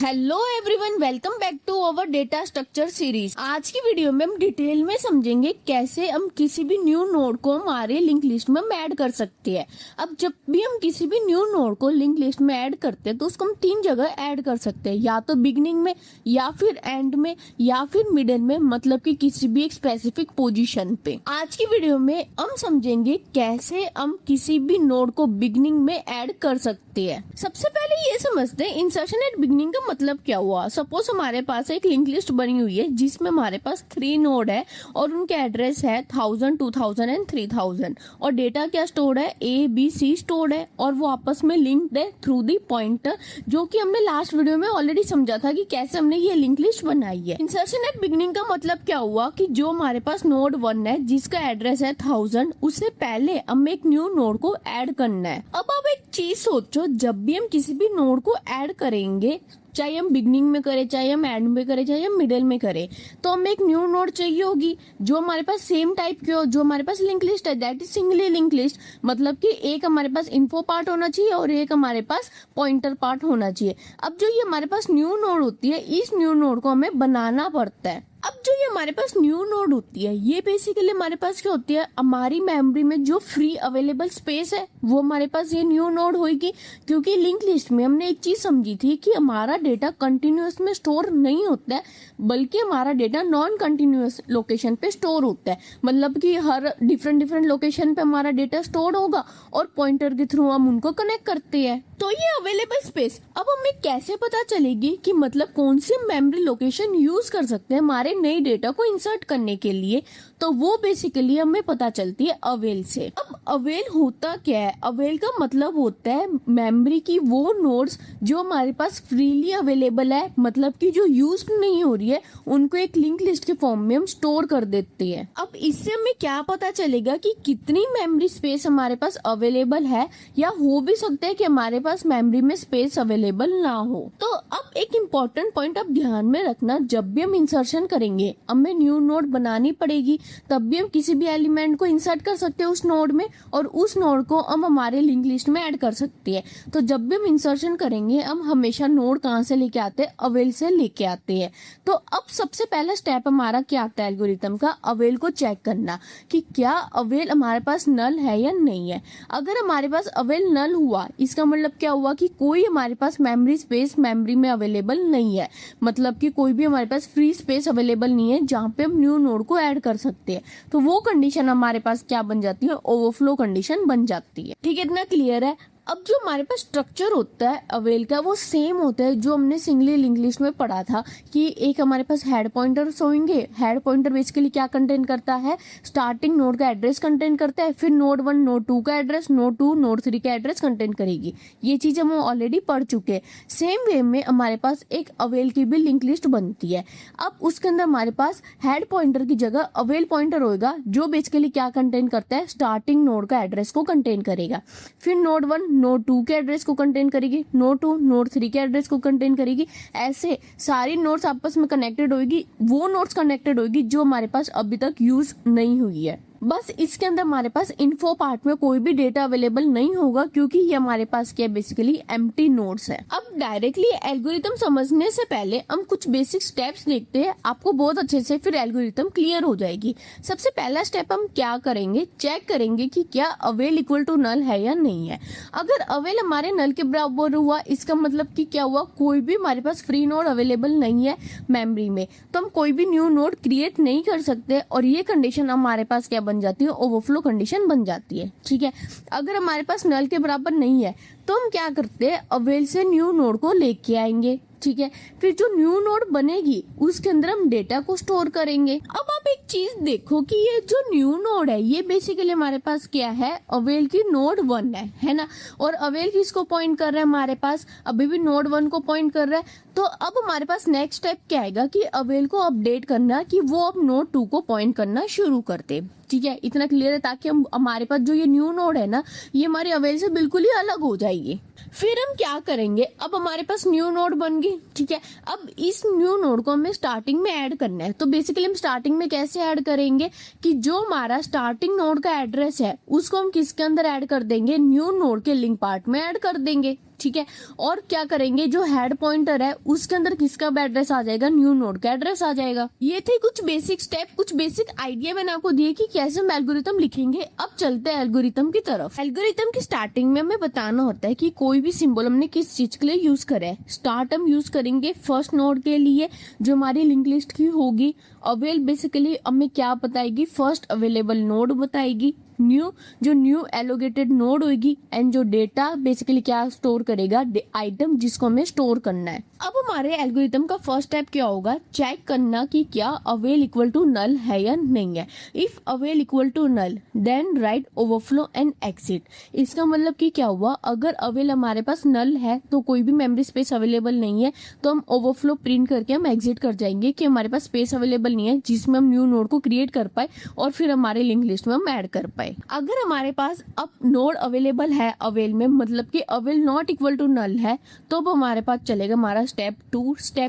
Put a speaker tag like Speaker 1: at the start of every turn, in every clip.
Speaker 1: Hello everyone, welcome back to our data structure series. आज की video में हम डिटेल में समझेंगे कैसे हम किसी भी न्यू नोड को हमारे लिंक लिस्ट में ऐड कर सकते हैं। अब जब भी हम किसी भी न्यू नोड को लिंक लिस्ट में ऐड करते हैं तो उसको हम तीन जगह ऐड कर सकते हैं, या तो बिगिनिंग में, या फिर एंड में, या फिर मिडल में, मतलब कि किसी भी एक स्पेसिफिक पोजीशन पे। आज की वीडियो में हम समझेंगे कैसे हम किसी भी नोड को बिगिनिंग में ऐड कर सकते हैं। सबसे पहले ये समझते हैं इंसर्शन एट बिगिनिंग का मतलब क्या हुआ। सपोज हमारे पास एक लिंक लिस्ट बनी हुई है जिसमें हमारे पास 3 नोड है और उनके एड्रेस है 1000, 2000 एंड 3000 और डेटा क्या स्टोर्ड है, ABC स्टोर्ड है और वो आपस में लिंक्ड है थ्रू दी पॉइंटर, जो कि हमने लास्ट वीडियो में ऑलरेडी समझा था कि कैसे हमने ये लिंक लिस्ट बनाई है। इंसर्शन एट बिगिनिंग का मतलब क्या हुआ कि जो हमारे पास नोड 1 है जिसका एड्रेस है 1000, उससे पहले हमें एक न्यू नोड को ऐड करना है। अब आप एक चीज सोचो, जब भी हम किसी भी नोड को ऐड करेंगे, चाहे हम बिगनिंग में करें, चाहे हम एंड में करें, चाहे हम मिडिल में करें, तो हमें एक न्यू नोड चाहिए होगी जो हमारे पास सेम टाइप की हो, जो हमारे पास लिंक लिस्ट है, that is singly link list. मतलब कि एक हमारे पास इन्फो पार्ट होना चाहिए और एक हमारे पास पॉइंटर पार्ट होना चाहिए। अब जो ये हमारे पास न्यू नोड होती है, इस न्यू नोड को हमें बनाना पड़ता है। अब जो ये हमारे पास न्यू नोड होती है, ये बेसिकली हमारे पास क्या होती है, हमारी मेमोरी में जो फ्री अवेलेबल स्पेस है वो हमारे पास ये न्यू नोड होगी। क्योंकि लिंक लिस्ट में हमने एक चीज समझी थी कि हमारा डेटा कंटिन्यूअस में स्टोर नहीं होता है, बल्कि हमारा डेटा नॉन कंटिन्यूअस लोकेशन पे स्टोर होता है। मतलब कि हर डिफरेंट लोकेशन पे हमारा डेटा स्टोर होगा और पॉइंटर के थ्रू हम उनको कनेक्ट करते हैं। तो ये अवेलेबल स्पेस अब हमें कैसे पता चलेगी कि मतलब कौन सी मेमोरी लोकेशन यूज कर सकते हैं हमारे नए डेटा को इंसर्ट करने के लिए, तो वो बेसिकली हमें पता चलती है अवेल से। अब अवेल होता क्या है? अवेल का मतलब होता है मेमोरी की वो नोड्स जो हमारे पास फ्रीली अवेलेबल है, मतलब कि जो यूज नहीं हो रही है, उनको एक लिंक लिस्ट के फॉर्म में हम स्टोर कर देते हैं। अब इससे हमें क्या पता चलेगा कि कितनी मेमोरी स्पेस हमारे पास अवेलेबल है, या हो भी सकता है कि हमारे पास मेमोरी में स्पेस अवेलेबल ना हो। तो अब एक इम्पोर्टेंट पॉइंट आप ध्यान में रखना, जब भी हम इंसर्शन करेंगे हमें न्यू नोड बनानी पड़ेगी, तब भी हम किसी भी एलिमेंट को इंसर्ट कर सकते हैं उस नोड में और उस नोड को हम हमारे लिंक लिस्ट में ऐड कर सकते हैं। तो जब भी हम इंसर्शन करेंगे हम हमेशा नोड कहाँ से लेके आते हैं, अवेल से लेके आते हैं। तो अब सबसे पहला स्टेप हमारा क्या आता है एल्गोरिथम का, अवेल को चेक करना कि क्या अवेल हमारे पास नल है या नहीं है। अगर हमारे पास अवेल नल हुआ, इसका मतलब क्या हुआ कि कोई हमारे पास मेमोरी स्पेस मेमोरी में अवेलेबल नहीं है, मतलब कि कोई भी हमारे पास फ्री स्पेस अवेलेबल नहीं है जहाँ पे हम न्यू नोड को ऐड कर सकते हैं। तो वो कंडीशन हमारे पास क्या बन जाती है, ओवरफ्लो कंडीशन बन जाती है। ठीक है, इतना क्लियर है। अब जो हमारे पास स्ट्रक्चर होता है अवेल का वो सेम होता है जो हमने सिंगली लिंक लिस्ट में पढ़ा था कि एक हमारे पास हेड पॉइंटर होंगे। हेड पॉइंटर बेसिकली क्या कंटेन करता है, स्टार्टिंग नोड का एड्रेस कंटेन करता है, फिर नोड 1 नोड 2 का एड्रेस, नोड 2 नोड 3 का एड्रेस कंटेन करेगी। ये चीज हम ऑलरेडी पढ़ चुके हैं। सेम वे में हमारे पास एक अवेल की भी लिंक लिस्ट बनती है। अब उसके अंदर हमारे पास हेड पॉइंटर की जगह अवेल पॉइंटर होगा जो बेसिकली क्या कंटेन करता है, स्टार्टिंग नोड का एड्रेस को कंटेन करेगा। फिर नोड 1 नोड 2 के एड्रेस को कंटेन करेगी, नोड 2 नोड 3 के एड्रेस को कंटेन करेगी। ऐसे सारी नोड्स आपस में कनेक्टेड होगी, वो नोड्स कनेक्टेड होगी जो हमारे पास अभी तक यूज नहीं हुई है। बस इसके अंदर हमारे पास इन्फो पार्ट में कोई भी डेटा अवेलेबल नहीं होगा क्योंकि ये हमारे पास क्या बेसिकली एम्प्टी नोड्स है। अब डायरेक्टली एल्गोरिथम समझने से पहले हम कुछ बेसिक स्टेप्स देखते हैं, आपको बहुत अच्छे से फिर एल्गोरिथम क्लियर हो जाएगी। सबसे पहला स्टेप हम क्या करेंगे, चेक करेंगे कि क्या अवेल इक्वल टू नल है या नहीं है। अगर अवेल हमारे नल के बराबर हुआ, इसका मतलब कि क्या हुआ, कोई भी हमारे पास फ्री नोड अवेलेबल नहीं है मेमोरी में, तो हम कोई भी न्यू नोड क्रिएट नहीं कर सकते और ये कंडीशन हमारे पास क्या बन जाती है, ओवरफ्लो कंडीशन बन जाती है। ठीक है, अगर हमारे पास नल के बराबर नहीं है तो हम क्या करते हैं, अवेल से न्यू नोड को लेके आएंगे। ठीक है, फिर जो न्यू नोड बनेगी उसके अंदर हम डेटा को स्टोर करेंगे। अब आप एक चीज देखो कि ये जो न्यू नोड है ये बेसिकली हमारे पास क्या है, अवेल की नोड 1 है ना। और अवेल किसको पॉइंट कर रहा है, हमारे पास अभी भी नोड 1 को पॉइंट कर रहा है। तो अब हमारे पास नेक्स्ट स्टेप क्या आएगा कि अवेल को अपडेट करना कि वो अब नोड 2 को पॉइंट करना शुरू कर दे। ठीक है, इतना क्लियर है, ताकि हम हमारे पास जो ये न्यू नोड है ना, ये हमारे अवेल से बिल्कुल ही अलग हो जाएगी। फिर हम क्या करेंगे, अब हमारे पास न्यू नोड बन गई। ठीक है, अब इस न्यू नोड को हमें स्टार्टिंग में ऐड करना है। तो बेसिकली हम स्टार्टिंग में कैसे ऐड करेंगे कि जो हमारा स्टार्टिंग नोड का एड्रेस है उसको हम किसके अंदर ऐड कर देंगे, न्यू नोड के लिंक पार्ट में ऐड कर देंगे। ठीक है। और क्या करेंगे, जो हेड पॉइंटर है उसके अंदर किसका एड्रेस आ जाएगा, न्यू नोड का एड्रेस आ जाएगा। ये थे कुछ बेसिक स्टेप, कुछ बेसिक आइडिया मैंने आपको दिए कि कैसे हम एल्गोरिथम लिखेंगे। अब चलते हैं एल्गोरिथम की तरफ। एल्गोरिथम की स्टार्टिंग में हमें बताना होता है कि कोई भी सिंबल हमने किस चीज के लिए यूज करा है। स्टार्ट हम यूज करेंगे फर्स्ट नोड के लिए जो हमारी लिंक लिस्ट की होगी। अवेल बेसिकली हमें क्या बताएगी, फर्स्ट अवेलेबल नोड बताएगी। न्यू जो न्यू एलोकेटेड नोड होगी। एंड जो डेटा बेसिकली क्या स्टोर करेगा, आइटम जिसको हमें स्टोर करना है। अब हमारे एल्गोरिथम का फर्स्ट स्टेप क्या होगा, चेक करना कि क्या अवेल इक्वल टू नल है या नहीं है। If avail equal to null then right overflow and exit. इसका मतलब कि क्या हुआ, अगर अवेल हमारे पास नल है तो कोई भी मेमोरी स्पेस अवेलेबल नहीं है तो हम ओवरफ्लो प्रिंट करके हम एग्जिट कर जाएंगे कि हमारे पास स्पेस अवेलेबल नहीं है जिसमें हम न्यू नोड को क्रिएट कर पाए और फिर हमारे लिंक लिस्ट में हम ऐड कर पाए। अगर हमारे पास अब नोड अवेलेबल है अवेल में, मतलब कि avail not equal to null है, तो अब हमारे पास चलेगा हमारा स्टेप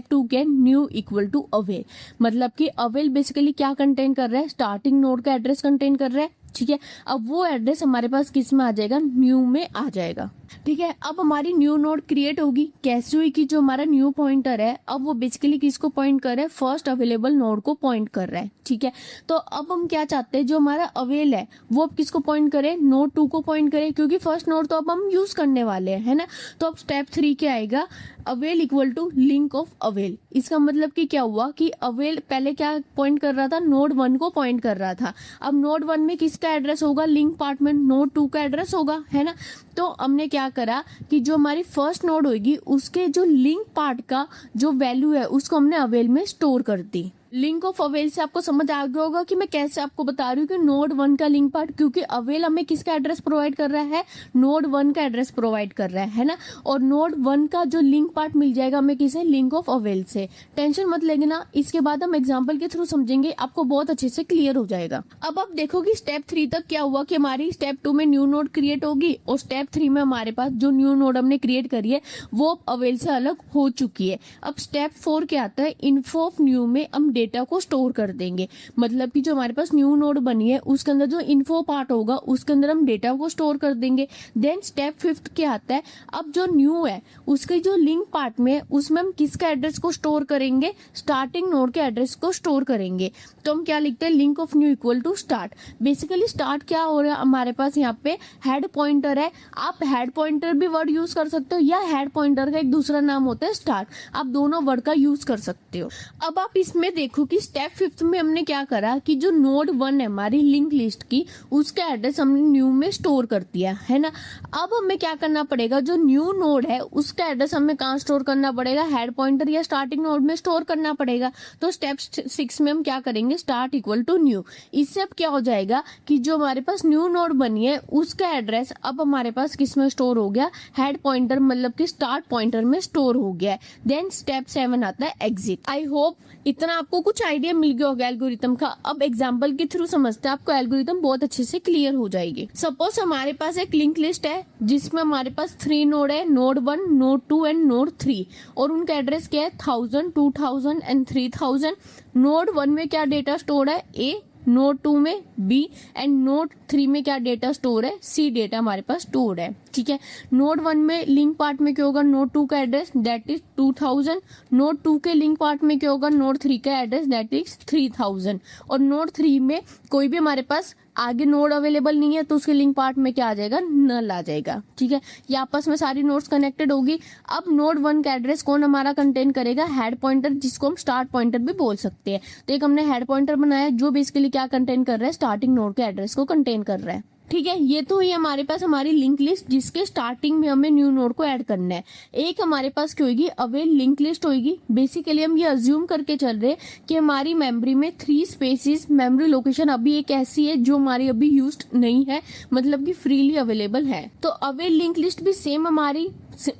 Speaker 1: टू के न्यू इक्वल टू अवेल। मतलब कि अवेल बेसिकली क्या कंटेन कर रहा है, स्टार्टिंग नोड का एड्रेस कंटेन कर रहा है। ठीक है, अब वो एड्रेस हमारे पास किस में आ जाएगा, न्यू में आ जाएगा। ठीक है, अब हमारी न्यू नोड क्रिएट होगी। कैसे हुई कि जो हमारा न्यू पॉइंटर है अब वो बेसिकली किसको पॉइंट कर रहा है, फर्स्ट अवेलेबल नोड को पॉइंट कर रहा है। ठीक है, तो अब हम क्या चाहते हैं, जो हमारा अवेल है वो अब किसको पॉइंट करे, नोड 2 को पॉइंट करे, क्योंकि फर्स्ट नोड तो अब हम यूज करने वाले हैं, है ना। तो अब स्टेप 3 क्या आएगा, avail equal to link of avail. इसका मतलब कि क्या हुआ कि अवेल पहले क्या पॉइंट कर रहा था, नोड 1 को पॉइंट कर रहा था। अब नोड 1 में किसका एड्रेस होगा, लिंक पार्ट में नोड 2 का एड्रेस होगा, है ना। तो हमने क्या करा कि जो हमारी फर्स्ट नोड होगी उसके जो लिंक पार्ट का जो वैल्यू है उसको हमने अवेल में स्टोर कर दी। लिंक ऑफ अवेल से आपको समझ आ गया होगा कि मैं कैसे आपको बता रही हूँ कि नोड 1 का लिंक पार्ट, क्योंकि अवेल हमें किसका एड्रेस प्रोवाइड कर रहा है, नोड 1 का एड्रेस प्रोवाइड कर रहा है ना। और नोड 1 का जो लिंक पार्ट मिल जाएगा हमें किसे, लिंक ऑफ अवेल से। टेंशन मत लेना, इसके बाद हम एग्जाम्पल के थ्रू समझेंगे, आपको बहुत अच्छे से क्लियर हो जाएगा। अब आप देखो कि स्टेप 3 तक क्या हुआ कि हमारी स्टेप 2 में न्यू नोड क्रिएट होगी और स्टेप 3 में हमारे पास जो न्यू नोड हमने क्रिएट करी है वो अवेल से अलग हो चुकी है। अब स्टेप 4 क्या आता है, इन्फो ऑफ न्यू में हम डेटा को स्टोर कर देंगे। मतलब कि जो हमारे पास न्यू नोड बनी है उसके अंदर जो इन्फो पार्ट होगा उसके अंदर हम डेटा को स्टोर कर देंगे। देन स्टेप 5 क्या आता है, अब जो न्यू है उसके जो लिंक पार्ट में उसमें हम किसका एड्रेस को स्टोर करेंगे, स्टार्टिंग नोड के एड्रेस को स्टोर करेंगे। तो हम क्या लिखते हैं, link of new equal to start. Basically start क्या हो रहा है हमारे पास, यहाँ पे हेड पॉइंटर है। आप हेड पॉइंटर भी वर्ड यूज कर सकते हो या हेड पॉइंटर का एक दूसरा नाम होता है स्टार्ट, आप दोनों वर्ड का यूज कर सकते हो। अब आप इसमें देखो कि स्टेप 5 में हमने क्या करा कि जो नोड 1 है हमारी लिंक लिस्ट की उसका एड्रेस हमने न्यू में स्टोर कर दिया, है ना। अब हमें क्या करना पड़ेगा, जो न्यू नोड है उसका एड्रेस हमें कहाँ स्टोर करना पड़ेगा, हेड पॉइंटर या स्टार्टिंग नोड में स्टोर करना पड़ेगा। तो स्टेप 6 में हम क्या करेंगे, स्टार्ट इक्वल टू न्यू। इससे अब क्या हो जाएगा कि जो हमारे पास न्यू नोड बनी है उसका एड्रेस अब हमारे पास किस में स्टोर हो गया, हेड पॉइंटर मतलब कि स्टार्ट पॉइंटर में स्टोर हो गया है। देन स्टेप 7 आता है एग्जिट। आई होप इतना आपको कुछ आइडिया मिल गया होगा एल्गोरिथम का। अब एग्जांपल के थ्रू समझते हैं, आपको एल्गोरिथम बहुत अच्छे से क्लियर हो जाएगी। सपोज हमारे पास एक लिंक लिस्ट है जिसमें हमारे पास 3 नोड है, नोड 1, नोड 2 एंड नोड 3, और उनका एड्रेस क्या है, 1000, 2000 एंड 3000। नोड 1 में क्या डेटा स्टोर है, ए, नोड 2 में बी एंड नोड 3 में क्या डेटा स्टोर है, सी डेटा हमारे पास स्टोर है। ठीक है, नोड 1 में लिंक पार्ट में क्या होगा, नोड 2 का एड्रेस दैट इज 2000। नोड 2 के लिंक पार्ट में क्या होगा, नोड 3 का एड्रेस दैट इज 3000। और नोड 3 में कोई भी हमारे पास आगे नोड अवेलेबल नहीं है तो उसके लिंक पार्ट में क्या आ जाएगा, नल आ जाएगा। ठीक है, ये आपस में सारी नोड्स कनेक्टेड होगी। अब नोड 1 का एड्रेस कौन हमारा कंटेन करेगा, हेड पॉइंटर, जिसको हम स्टार्ट पॉइंटर भी बोल सकते हैं। तो एक हमने हेड पॉइंटर बनाया जो बेसिकली क्या कंटेन कर रहा है, स्टार्टिंग नोड के एड्रेस को कंटेन कर रहा है। ठीक है, ये तो हुई हमारे पास हमारी लिंक लिस्ट जिसके स्टार्टिंग में हमें न्यू नोड को ऐड करना है। एक हमारे पास क्या होगी, अवेल लिंक लिस्ट होगी। बेसिकली हम ये अज्यूम करके चल रहे हैं कि हमारी मेमोरी में 3 स्पेसिस मेमोरी लोकेशन अभी एक ऐसी है जो हमारी अभी यूज्ड नहीं है, मतलब कि फ्रीली अवेलेबल है। तो अवेल लिंक लिस्ट भी सेम हमारी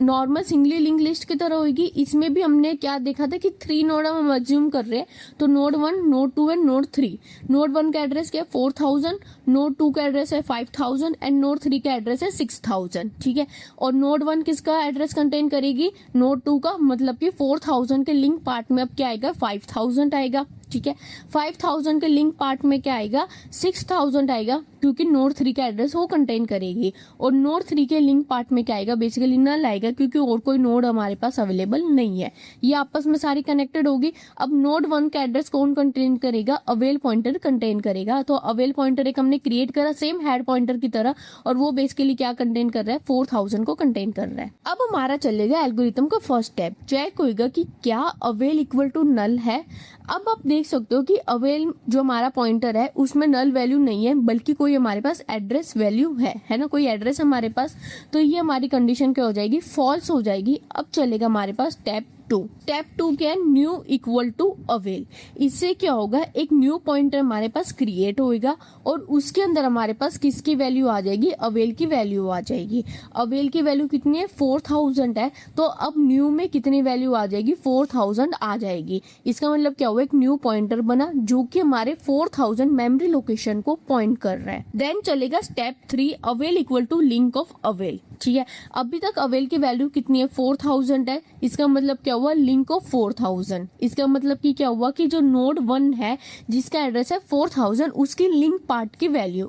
Speaker 1: नॉर्मल सिंगली लिंक लिस्ट की तरह होगी। इसमें भी हमने क्या देखा था कि 3 नोड हम अज्यूम कर रहे हैं, तो node 1, node 2 and node 3। Node 1 का एड्रेस क्या है, 4000, नोड 2 का एड्रेस है 5000 एंड नोड 3 का एड्रेस है 6000। ठीक है, और नोड 1 किसका एड्रेस कंटेन करेगी, नोड 2 का, मतलब कि 4000 के लिंक पार्ट में अब क्या आएगा, 5000 आएगा। ठीक है। 5000 के लिंक पार्ट में क्या आएगा, 6000 आएगा, क्योंकि नोड 3 का एड्रेस वो कंटेन करेगी। और नोड 3 के लिंक पार्ट में क्या आएगा, बेसिकली नल आएगा, क्योंकि और कोई नोड हमारे पास अवेलेबल नहीं है। ये आपस में सारी कनेक्टेड होगी। अब नोड 1 का एड्रेस कौन कंटेन करेगा, अवेल पॉइंटर कंटेन करेगा। तो अवेल पॉइंटर एक हमने क्रिएट करा सेम हेड पॉइंटर की तरह, और वो बेसिकली क्या कंटेन कर रहा है, 4000 को कंटेन कर रहा है। अब हमारा चलेगा एल्गोरिथम का फर्स्ट स्टेप, चेक होगा कि क्या अवेल इक्वल टू नल है। अब आप देख सकते हो कि अवेल जो हमारा पॉइंटर है उसमें नल वैल्यू नहीं है, बल्कि कोई हमारे पास एड्रेस वैल्यू है ना, कोई एड्रेस हमारे पास। तो ये हमारी कंडीशन क्या हो जाएगी, फॉल्स हो जाएगी। अब चलेगा हमारे पास स्टेप 2। स्टेप 2 क्या है, न्यू इक्वल टू अवेल। इससे क्या होगा, एक न्यू पॉइंटर हमारे पास क्रिएट होएगा और उसके अंदर हमारे पास किसकी वैल्यू आ जाएगी, अवेल की वैल्यू आ जाएगी। अवेल की वैल्यू कितनी है, 4000 है। तो अब न्यू में कितनी वैल्यू आ जाएगी, 4000 आ जाएगी। इसका मतलब क्या हुआ, एक न्यू पॉइंटर बना जो कि हमारे 4000 मेमोरी लोकेशन को पॉइंट कर रहा है। देन चलेगा step 3, avail equal to link of avail. ठीक है, अभी तक अवेल की वैल्यू कितनी है, 4000 है। इसका मतलब क्या हुआ, लिंक ऑफ 4000। इसका मतलब कि क्या हुआ कि जो नोड 1 है जिसका एड्रेस है 4000, उसकी लिंक पार्ट की वैल्यू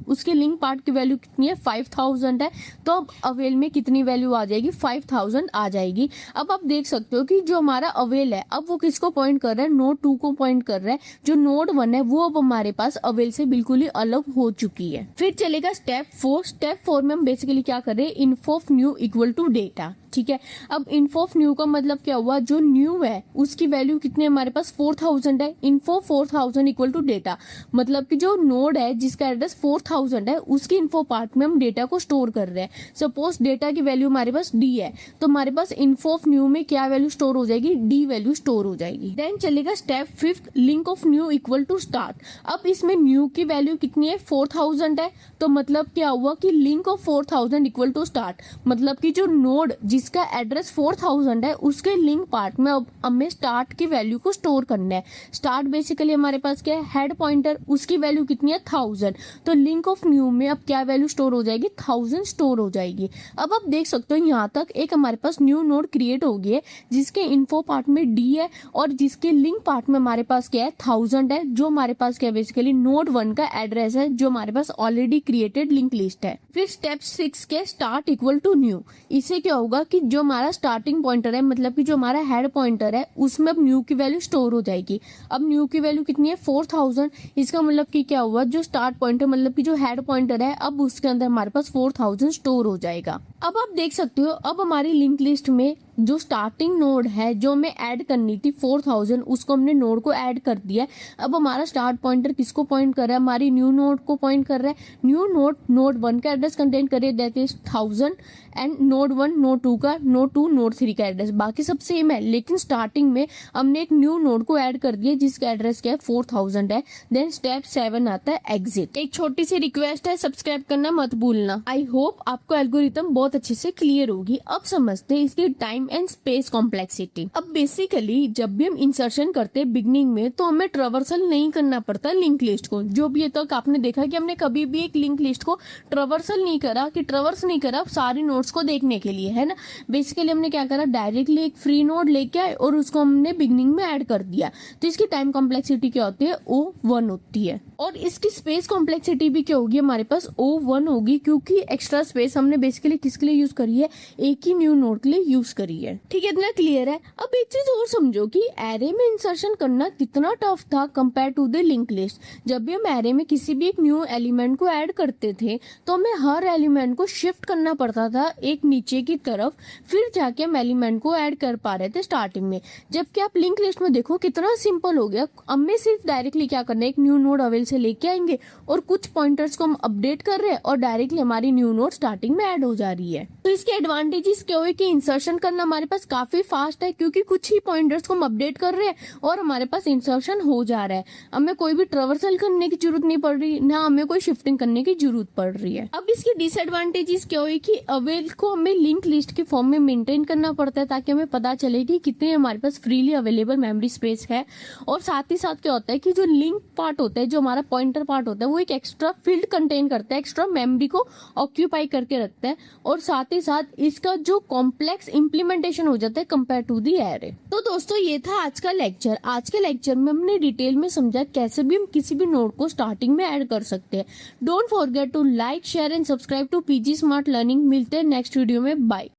Speaker 1: कितनी है, 5000 है। तो अब अवेल में कितनी वैल्यू आ जाएगी, 5000 आ जाएगी। अब आप देख सकते हो कि जो हमारा अवेल है अब वो किसको पॉइंट कर रहा है, नोड 2 को पॉइंट कर रहा है। जो नोड 1 है वो अब हमारे पास अवेल से बिल्कुल ही अलग हो चुकी है। फिर चलेगा स्टेप 4। स्टेप 4 में हम बेसिकली क्या कर रहे हैं, info of new equal to data. ठीक है, अब इन्फो ऑफ न्यू का मतलब क्या हुआ, जो न्यू है उसकी वैल्यू कितनी है हमारे पास, 4000 है। इन्फो 4000 इक्वल टू डेटा, मतलब कि जो नोड है जिसका एड्रेस 4000 है उसकी इन्फो पार्ट में हम डेटा को स्टोर कर रहे हैं। सपोज डेटा की वैल्यू हमारे पास डी है, तो हमारे पास इन्फो ऑफ न्यू में क्या वैल्यू स्टोर हो जाएगी, डी वैल्यू स्टोर हो जाएगी। देन चलेगा step 5, link of new equal to start. अब इसमें न्यू की वैल्यू कितनी है, 4000 है। तो मतलब क्या हुआ कि link of 4000 equal to start, मतलब कि जो नोड जिसका एड्रेस 4000 है उसके लिंक पार्ट में अब हमें स्टार्ट की वैल्यू को स्टोर करना है। स्टार्ट बेसिकली हमारे पास क्या है, हेड पॉइंटर, उसकी वैल्यू कितनी है, 1000। तो लिंक ऑफ न्यू में अब क्या वैल्यू स्टोर हो जाएगी, 1000 स्टोर हो जाएगी। अब आप देख सकते हो यहाँ तक एक हमारे पास न्यू नोड क्रिएट हो गई है जिसके इन्फो पार्ट में डी है और जिसके लिंक पार्ट में हमारे पास क्या है, 1000 है, जो हमारे पास क्या है, बेसिकली नोड 1 का एड्रेस है जो हमारे पास ऑलरेडी क्रिएटेड लिंक लिस्ट है। फिर स्टेप 6 के स्टार्ट इक्वल टू न्यू। इससे क्या होगा कि जो हमारा स्टार्टिंग पॉइंटर है, मतलब कि जो हमारा हेड पॉइंटर है, उसमें अब न्यू की वैल्यू स्टोर हो जाएगी। अब न्यू की वैल्यू कितनी है, 4000। इसका मतलब कि क्या हुआ, जो स्टार्ट पॉइंटर मतलब कि जो हेड पॉइंटर है अब उसके अंदर हमारे पास 4000 स्टोर हो जाएगा। अब आप देख सकते हो अब हमारी लिंक लिस्ट में जो स्टार्टिंग नोड है जो हमें ऐड करनी थी 4000, उसको हमने नोड को ऐड कर दिया। अब हमारा स्टार्ट पॉइंटर किसको पॉइंट कर रहा है, हमारी न्यू नोड को पॉइंट कर रहा है। न्यू नोड 1 का एड्रेस कंटेन करे, that is 1000, and node 1 node 2 का, नोड 2 नोड 3 का एड्रेस, बाकी सब सेम है। लेकिन स्टार्टिंग में हमने एक न्यू नोड को ऐड कर दिया जिसका एड्रेस क्या है, 4000 है। देन स्टेप 7 आता है एग्जिट। एक छोटी सी रिक्वेस्ट है, सब्सक्राइब करना मत भूलना। आई होप आपको एल्गोरिथम बहुत अच्छे से क्लियर होगी। अब समझते हैं इसकी टाइम एंड स्पेस कॉम्प्लेक्सिटी। अब बेसिकली जब भी हम इंसर्शन करते हैं बिगनिंग में, तो हमें ट्रवर्सल नहीं करना पड़ता लिंक लिस्ट को। जो भी तक आपने देखा कि हमने कभी भी एक लिंक लिस्ट को ट्रवर्सल नहीं करा, कि ट्रवर्स नहीं करा सारी नोड्स को देखने के लिए, है ना। बेसिकली हमने क्या करा, डायरेक्टली एक फ्री नोड लेके आए और उसको हमने बिगनिंग में ऐड कर दिया। तो इसकी टाइम कॉम्प्लेक्सिटी क्या होती है, O1 होती है। और इसकी स्पेस कॉम्प्लेक्सिटी भी क्या होगी, हमारे पास O1 होगी, क्योंकि एक्स्ट्रा स्पेस हमने बेसिकली किसके लिए यूज करी है, एक ही न्यू नोड के लिए यूज करी है। ठीक है, इतना क्लियर है। अब एक चीज और समझो कि एरे में इंसर्शन करना कितना टफ था compare to the link list. जब भी हम एरे में किसी भी एक न्यू एलिमेंट को ऐड करते थे तो हमें हर एलिमेंट को शिफ्ट करना पड़ता था एक नीचे की तरफ, फिर जाके हम एलिमेंट को ऐड कर पा रहे थे स्टार्टिंग में। जबकि आप लिंक लिस्ट में देखो कितना सिंपल हो गया, हमें सिर्फ डायरेक्टली क्या करना है, एक न्यू नोड अवेल से लेके आएंगे और कुछ पॉइंटर्स को हम अपडेट कर रहे हैं और डायरेक्टली हमारी न्यू नोड स्टार्टिंग में ऐड हो जा रही है। तो इसके एडवांटेजेस क्या हुए कि इंसर्शन करना हमारे पास काफी फास्ट है, क्योंकि कुछ ही पॉइंटर्स को हम अपडेट कर रहे हैं और हमारे पास इंसर्शन हो जा रहा है। हमें कोई भी ट्रवर्सल करने की जरूरत नहीं पड़ रही, ना हमें कोई शिफ्टिंग करने की जरूरत पड़ रही है। अब इसकी डिसएडवांटेजेस क्या हुई कि अवेल को हमें लिंक लिस्ट के फॉर्म में मेंटेन करना पड़ता है ताकि हमें पता चले कि कितने हमारे पास फ्रीली अवेलेबल मेमोरी स्पेस है। और साथ ही साथ क्या होता है कि जो लिंक पार्ट होता है, जो हमारा पॉइंटर पार्ट होता है, वो एक एक्स्ट्रा फील्ड कंटेन करता है, एक्स्ट्रा मेमोरी को ऑक्यूपाई करके रखता है। और साथ ही साथ इसका जो कॉम्प्लेक्स इंप्लीमेंट फ्रेगमेंटेशन हो जाता है कंपेयर टू दी एरे। तो दोस्तों ये था आज का लेक्चर। आज के लेक्चर में हमने डिटेल में समझा कैसे भी हम किसी भी नोड को स्टार्टिंग में ऐड कर सकते हैं। Don't forget to like, share and subscribe to PG smart learning. मिलते हैं नेक्स्ट वीडियो में। बाय।